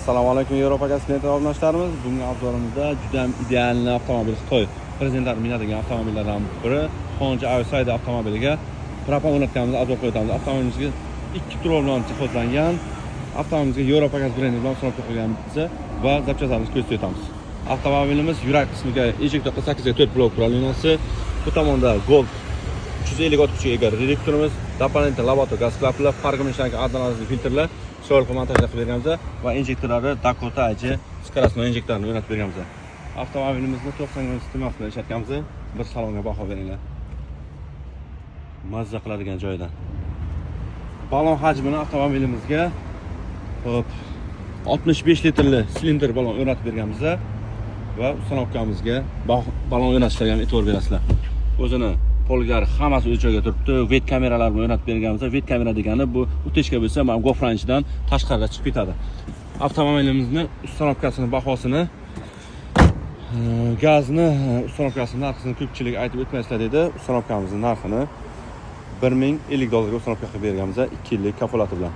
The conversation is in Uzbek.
Assalomu alaykum Yevropa gaz qatnashchilarimiz. Bugungi obzorimizda juda ham ideal avtomobil Xitoy prezidentlari minadigan avtomobillardan biri Honda Outsider avtomobiliga propan o'rnatganmiz, obzor qo'yamiz. Avtomobilimizga 2 turbo bilan jihozlangan. Avtomobilimizga Yevropa gaz brendi bilan sinovga qo'yganmiz va zapchastlarimizni ko'rsatamiz. Avtomobilimiz yurak qismiga injektor 8/4 blok qurilmasi, bu tomonda Gold 350 ot kuchiga ega reduktorimiz, doполнительный lobato gaz klaplar, farqlanishlarga adlanadigan filtrlar, so'lqi montajlar qilib berganmiz va injektorlari Dakota AG skоростной injektorni o'rnatib berganmiz. Avtomobilimizni 90 ga sistemasidan ishlatganmiz. Bir salonga baho beringlar. Mazza qiladigan joydan. Balon hajmini avtomobilimizga 65 litrli silindr balon o'rnatib berganmiz va ustanovkamizga balon o'rnatishlarga ham e'tibor berasizlar. O'zini polgar hammasi o'z joyiga turibdi. Vet kameralar bilan o'rnatib berganmiz. Vet kamera degani bu utechka bo'lsa, mana GoPro'dan tashqariga chiqib ketadi. Avtomobilimizni ustanovkasini bahosini gazni ustanovkasini narxini ko'pchilik aytib o'tmaysizlar dedi. Ustanovkamizning narxini $1050 ga ustanovka qilib berganmiz 2 yillik kafolati bilan.